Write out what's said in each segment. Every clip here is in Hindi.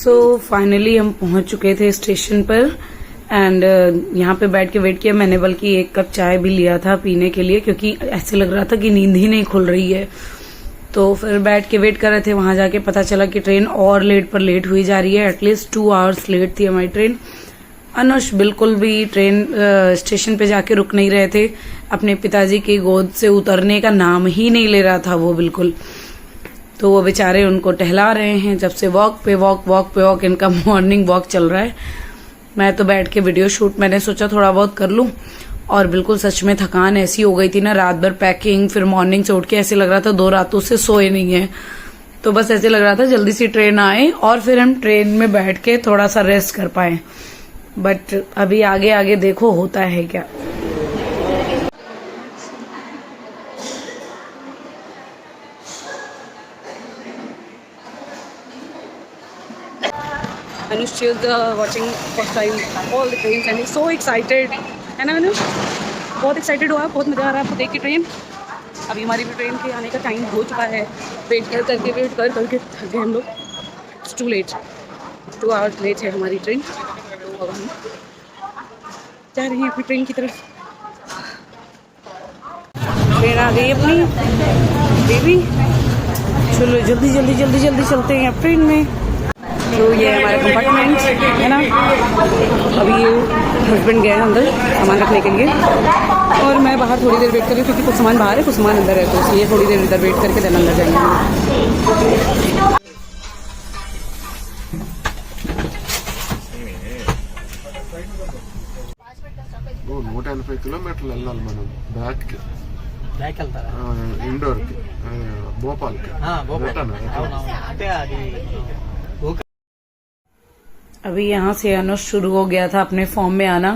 सो फाइनली हम पहुंच चुके थे स्टेशन पर एंड यहाँ पे बैठ के वेट किया मैंने, बल्कि एक कप चाय भी लिया था पीने के लिए क्योंकि ऐसे लग रहा था कि नींद ही नहीं खुल रही है। तो फिर बैठ के वेट कर रहे थे। वहां जाके पता चला कि ट्रेन और लेट पर लेट हुई जा रही है। एटलीस्ट 2 आवर्स लेट थी हमारी ट्रेन। अनुष बिल्कुल भी ट्रेन स्टेशन पे जाके रुक नहीं रहे थे। अपने पिताजी की गोद से उतरने का नाम ही नहीं ले रहा था वो बिल्कुल। तो वो बेचारे उनको टहला रहे हैं जब से वॉक पे वॉक इनका मॉर्निंग वॉक चल रहा है। मैं तो बैठ के वीडियो शूट मैंने सोचा थोड़ा बहुत कर लूं, और बिल्कुल सच में थकान ऐसी हो गई थी ना, रात भर पैकिंग, फिर मॉर्निंग से उठ के ऐसे लग रहा था 2 रातों से सोए नहीं है। तो बस ऐसे लग रहा था जल्दी सी ट्रेन आए और फिर हम ट्रेन में बैठ के थोड़ा सा रेस्ट कर पाए। बट अभी आगे आगे देखो होता है क्या। Anush is watching first time all the trains and he's so excited, है ना अनुष? बहुत एक्साइटेड हुआ, बहुत मजा आ रहा है आपको देख के ट्रेन। अभी हमारी भी ट्रेन के आने का टाइम हो चुका है। वेट कर करके थक गए हम लोग। It's too late, 2 hours late है हमारी ट्रेन। तो अब हम जा रहे हैं अपनी ट्रेन की तरफ। ट्रेन आ गई अपनी बेबी। चलो जल्दी चलते हैं अब ट्रेन में। तो ये हमारा कंपार्टमेंट है ना। अभी ये हस्बैंड गए हैं अंदर सामान रखने के लिए और मैं बाहर थोड़ी देर वेट कर रही हूँ क्योंकि कुछ सामान बाहर है कुछ सामान अंदर है, तो इसलिए थोड़ी देर इधर वेट करके देन अंदर जाएंगे। वो 180 కిలోమీటర్లు వెళ్ళాలి మనం బ్యాక్ వెళ్తారా ఇండోర్ కి భోపాల్ కి అంటే అది। अभी यहाँ से अनुष शुरू हो गया था अपने फॉर्म में आना।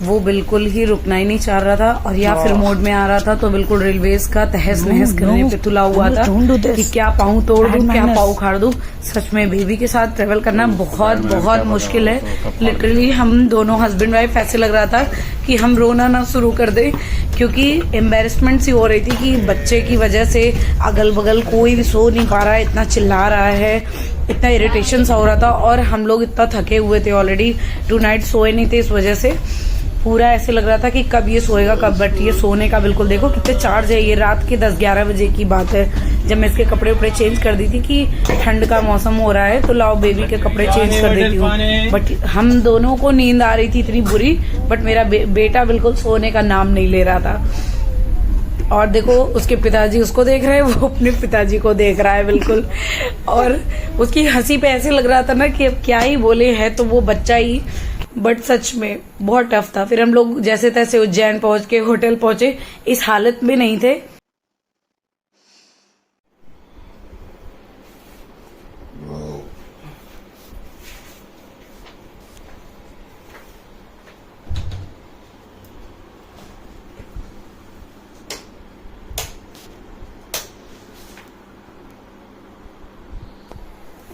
वो बिल्कुल ही रुकना ही नहीं चाह रहा था और या फिर मोड में आ रहा था तो बिल्कुल रेलवेज का तहस नहस करने पे तुला हुआ था कि क्या पाऊं तोड़ दूं, क्या पाऊं उखाड़ दूं। सच में बेबी के साथ ट्रेवल करना बहुत मुश्किल है। लिटरली हम दोनों हस्बैंड वाइफ ऐसे लग रहा था कि हम रोना ना शुरू कर दे क्योंकि एम्बेरसमेंट सी हो रही थी कि बच्चे की वजह से अगल बगल कोई भी सो नहीं पा रहा है, इतना चिल्ला रहा है, इतना इरिटेशन सा हो रहा था। और हम लोग इतना थके हुए थे ऑलरेडी, 2 नाइट सोए नहीं थे। इस वजह से पूरा ऐसे लग रहा था कि कब ये सोएगा कब। बट ये सोने का बिल्कुल देखो कितने चार्ज है। ये रात के 10-11 बजे की बात है जब मैं इसके कपड़े उपड़े चेंज कर दी थी कि ठंड का मौसम हो रहा है तो लाओ बेबी के कपड़े चेंज कर देती हूँ। बट हम दोनों को नींद आ रही थी इतनी बुरी, बट मेरा बेटा बिल्कुल सोने का नाम नहीं ले रहा था। और देखो उसके पिताजी उसको देख रहे हैं, वो अपने पिताजी को देख रहा है बिल्कुल। और उसकी हंसी पे ऐसे लग रहा था ना कि अब क्या ही बोले, है तो वो बच्चा ही, बट सच में बहुत टफ था। फिर हम लोग जैसे तैसे उज्जैन पहुंच के होटल पहुंचे, इस हालत में नहीं थे।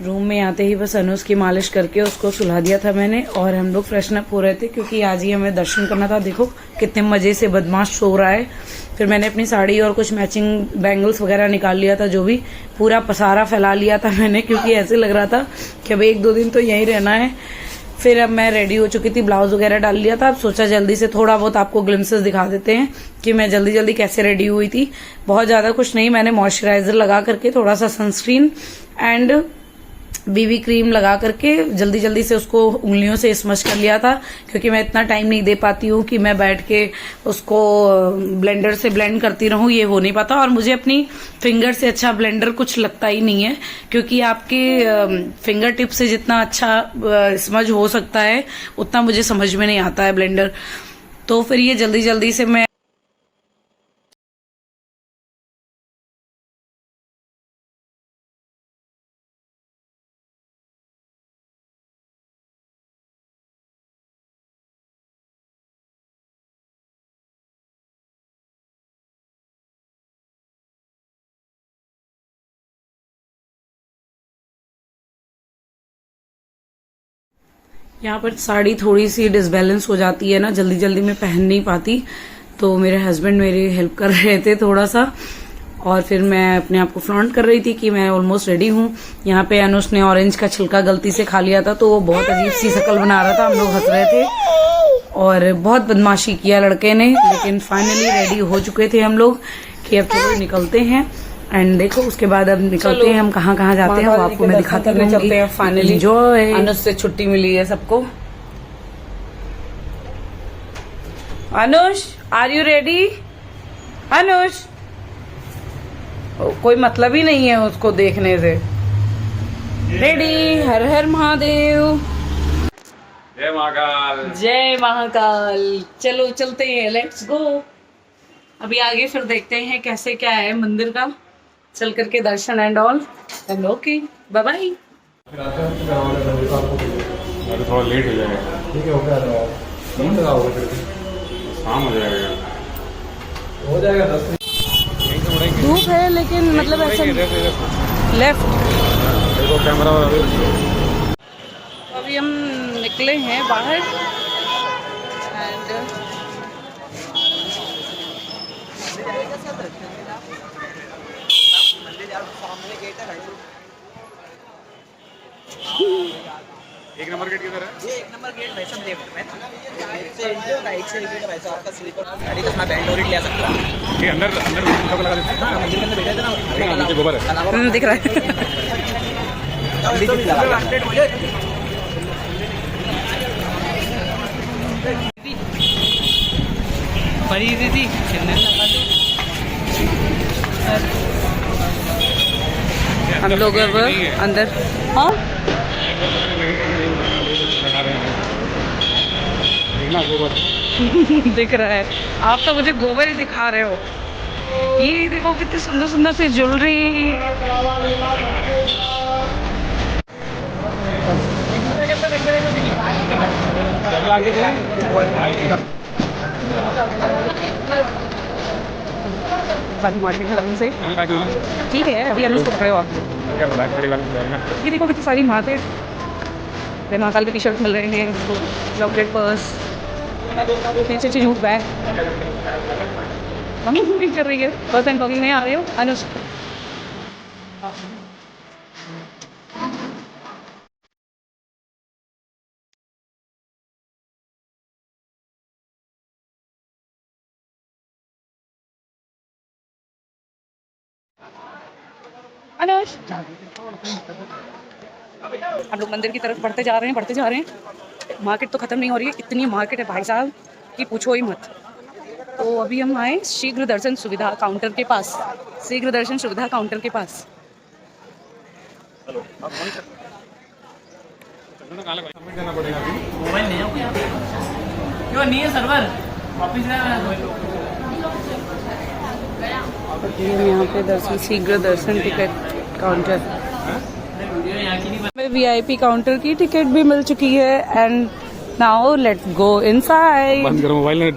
रूम में आते ही बस अनुष की मालिश करके उसको सुला दिया था मैंने और हम लोग फ्रेशन अप हो रहे थे क्योंकि आज ही हमें दर्शन करना था। देखो कितने मजे से बदमाश सो रहा है। फिर मैंने अपनी साड़ी और कुछ मैचिंग बैंगल्स वगैरह निकाल लिया था, जो भी पूरा पसारा फैला लिया था मैंने क्योंकि ऐसे लग रहा था कि अब 1-2 दिन तो यहीं रहना है। फिर अब मैं रेडी हो चुकी थी, ब्लाउज वगैरह डाल लिया था। अब सोचा जल्दी से थोड़ा बहुत आपको ग्लिम्सेस दिखा देते हैं कि मैं जल्दी कैसे रेडी हुई थी। बहुत ज्यादा कुछ नहीं, मैंने मॉइस्चराइजर लगा करके थोड़ा सा सनस्क्रीन एंड बीबी क्रीम लगा करके जल्दी से उसको उंगलियों से स्मच कर लिया था क्योंकि मैं इतना टाइम नहीं दे पाती हूँ कि मैं बैठ के उसको ब्लेंडर से ब्लेंड करती रहूं, ये हो नहीं पाता। और मुझे अपनी फिंगर से अच्छा ब्लेंडर कुछ लगता ही नहीं है क्योंकि आपके फिंगर टिप से जितना अच्छा स्मज हो सकता है उतना मुझे समझ में नहीं आता है ब्लेंडर। तो फिर ये जल्दी से मैं यहाँ पर साड़ी थोड़ी सी डिसबैलेंस हो जाती है ना, जल्दी में पहन नहीं पाती, तो मेरे हस्बैंड मेरी हेल्प कर रहे थे थोड़ा सा। और फिर मैं अपने आप को फ्लॉन्ट कर रही थी कि मैं ऑलमोस्ट रेडी हूँ। यहाँ पे अनुष ने ऑरेंज का छिलका गलती से खा लिया था, तो वो बहुत अजीब सी शक्ल बना रहा था। हम लोग हंस रहे थे और बहुत बदमाशी किया लड़के ने, लेकिन फाइनली रेडी हो चुके थे हम लोग कि अब चलो निकलते हैं। एंड देखो उसके बाद अब निकलते हैं, हम कहाँ कहाँ जाते हैं वो आपको मैं दिखाती हूँ। चलते हैं फाइनली, एंजॉय। अनुष से छुट्टी मिली है सबको। Anush are you ready? Anush कोई मतलब ही नहीं है उसको देखने से। रेडी? हर हर महादेव, जय महाकाल। जय महाकाल। चलो चलते हैं, लेट्स गो। अभी आगे फिर देखते हैं कैसे क्या है मंदिर का, चल करके दर्शन and all. And okay, bye bye. अरे थोड़ा लेट हो जाएगा। ठीक है, हो गया। शाम हो जाएगा। हो जाएगा 10 धूप है लेकिन मतलब ऐसा लेफ्ट। देखो कैमरा। अभी हम निकले हैं बाहर एंड एक नंबर गेट किधर है? ये एक नंबर गेट भाई साहब लेफ्ट में से एंट्री होगा, राइट से भाई साहब आपका स्लीपर गाड़ी का बैंड और ले आ सकते हो। ये अंदर अंदर लोग लगा देते हैं। हां, मंदिर के अंदर बैठे थे ना, नीचे गोबर है। दिख रहा है। बड़ी दीदी हम लोग अब अंदर। हाँ देखना गोबर दिख रहा है। आप तो मुझे गोबर ही दिखा रहे हो। ये देखो कितनी सुंदर सुंदर सी ज्वेलरी। से ठीक है, अभी अनुष्ठ पकड़े हो आप। ये देखो कितनी सारी माते महाकाल के टी शर्ट मिल रहे हैं, चॉकलेट पर्स, अच्छे जूट बैग। मम्मी शूटिंग कर रही है, पर्स एंड टॉकिंग में आ रहे हो अनुष। अनुष हम लोग मंदिर की तरफ बढ़ते जा रहे हैं। मार्केट तो खत्म नहीं हो रही है, इतनी मार्केट है भाई साहब कि पूछो ही मत। तो अभी हम आए शीघ्र दर्शन सुविधा काउंटर के पास, शीघ्र दर्शन सुविधा काउंटर के पास। जाना पड़ेगा। मोबाइल नहीं है क्यों नहीं है सर्वर वापस यहाँ पे दर्शन शीघ्र दर्शन टिकट काउंटर में VIP काउंटर की टिकट भी मिल चुकी है। And now let's go inside. बंद करो मोबाइल में।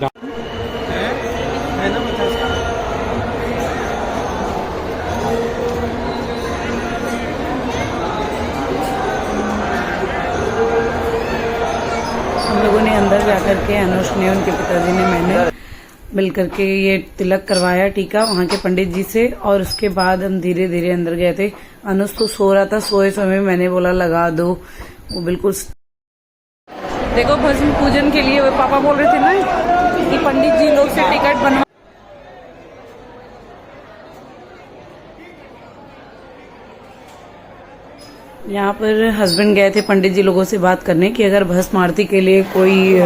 हम लोगों ने अंदर जाकर के अनुष ने, उनके पिताजी ने, मैंने मिल करके ये तिलक करवाया टीका वहाँ के पंडित जी से। और उसके बाद हम धीरे धीरे अंदर गए थे। अनुष तो सो रहा था, सोए समय मैंने बोला लगा दो, वो बिल्कुल। देखो भस्म पूजन के लिए वो पापा बोल रहे थे ना कि पंडित जी लोग से टिकट बनवा। यहाँ पर हस्बैंड गए थे पंडित जी लोगों से बात करने कि अगर भस्म आरती के लिए कोई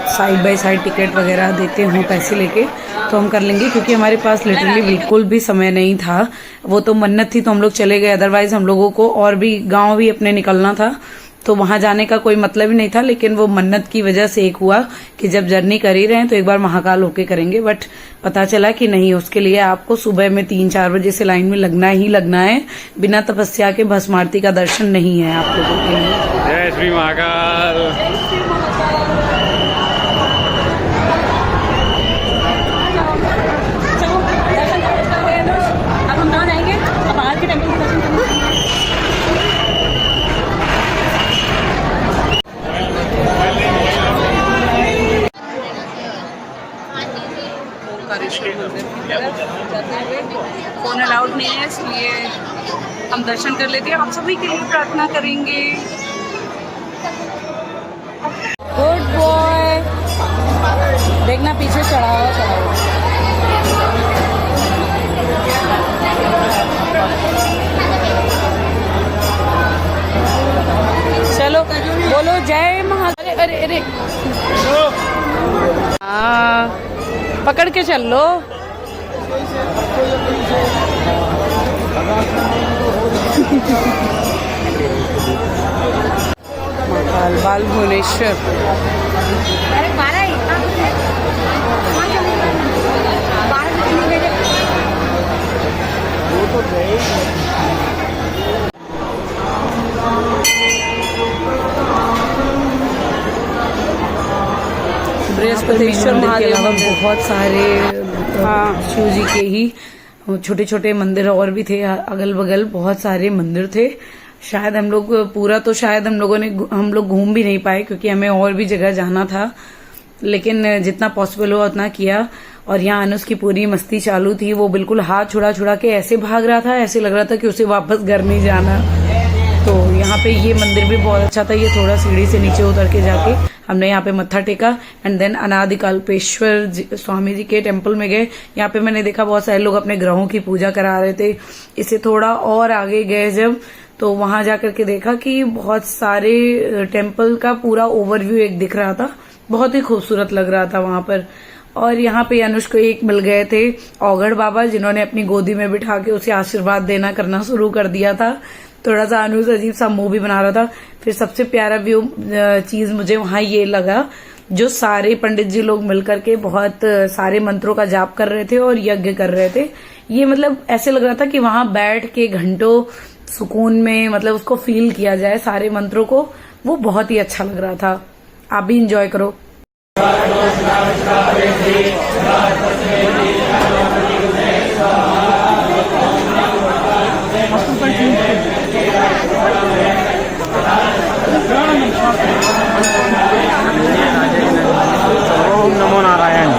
साइड बाय साइड टिकट वगैरह देते हों पैसे लेके तो हम कर लेंगे, क्योंकि हमारे पास लिटरली बिल्कुल भी समय नहीं था। वो तो मन्नत थी तो हम लोग चले गए, अदरवाइज हम लोगों को और भी गांव भी अपने निकलना था, तो वहां जाने का कोई मतलब ही नहीं था। लेकिन वो मन्नत की वजह से एक हुआ कि जब जर्नी कर ही रहे हैं तो एक बार महाकाल होके करेंगे। बट पता चला कि नहीं, उसके लिए आपको सुबह में 3-4 बजे से लाइन में लगना ही लगना है। बिना तपस्या के भस्म आरती का दर्शन नहीं है आप लोगों के लिए। जय श्री महाकाल। ओंकारेश्वर मंदिर की तरफ जाते हुए। फोन अलाउड नहीं है इसलिए हम दर्शन कर लेते हैं। आप सभी के लिए प्रार्थना करेंगे। गुड बॉय, देखना पीछे चढ़ा हुआ। चलो बोलो जय महाकाल। अरे अरे हाँ, पकड़ के चल लो। महाकाल बाल भुवनेश्वर। अरे 12 बृहस्पतिश्वर महादेव के अलावा बहुत सारे शिव जी के ही छोटे छोटे मंदिर और भी थे। अगल बगल बहुत सारे मंदिर थे। शायद हम लोग पूरा तो शायद हम लोग घूम भी नहीं पाए क्योंकि हमें और भी जगह जाना था, लेकिन जितना पॉसिबल हुआ उतना किया। और यहाँ अनुज की पूरी मस्ती चालू थी। वो बिल्कुल हाथ छुड़ा छुड़ा के ऐसे भाग रहा था, ऐसे लग रहा था कि उसे वापस घर नहीं जाना। तो यहाँ पे ये मंदिर भी बहुत अच्छा था। ये थोड़ा सीढ़ी से नीचे उतर के जाके हमने यहाँ पे मत्था टेका एंड देन अनादिकल्पेश्वर स्वामी जी के टेम्पल में गए। यहाँ पे मैंने देखा बहुत सारे लोग अपने ग्रहों की पूजा करा रहे थे। इससे थोड़ा और आगे गए जब, तो वहां जाकर के देखा कि बहुत सारे टेम्पल का पूरा ओवरव्यू एक दिख रहा था। बहुत ही खूबसूरत लग रहा था वहां पर। और यहाँ पे अनुज को एक मिल गए थे औगड़ बाबा, जिन्होंने अपनी गोदी में बिठा के उसे आशीर्वाद देना करना शुरू कर दिया था। थोड़ा सा अनुज अजीब सा मुंह भी बना रहा था। फिर सबसे प्यारा व्यू चीज मुझे वहां ये लगा, जो सारे पंडित जी लोग मिलकर के बहुत सारे मंत्रों का जाप कर रहे थे और यज्ञ कर रहे थे। ये मतलब ऐसे लग रहा था कि वहां बैठ के घंटों सुकून में मतलब उसको फील किया जाए सारे मंत्रों को। वो बहुत ही अच्छा लग रहा था। आप भी इंजॉय करो। ओम नमो नारायण।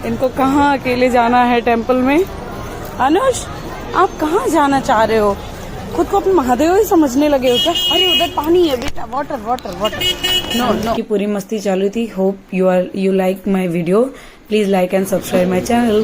इनको कहाँ अकेले जाना है टेम्पल में? अनुज, आप कहाँ जाना चाह रहे हो? खुद को अपने महादेव ही समझने लगे हो क्या? अरे उधर पानी है बेटा, water water water. No no की पूरी मस्ती चालू थी। Hope you like my video. Please like and subscribe my channel.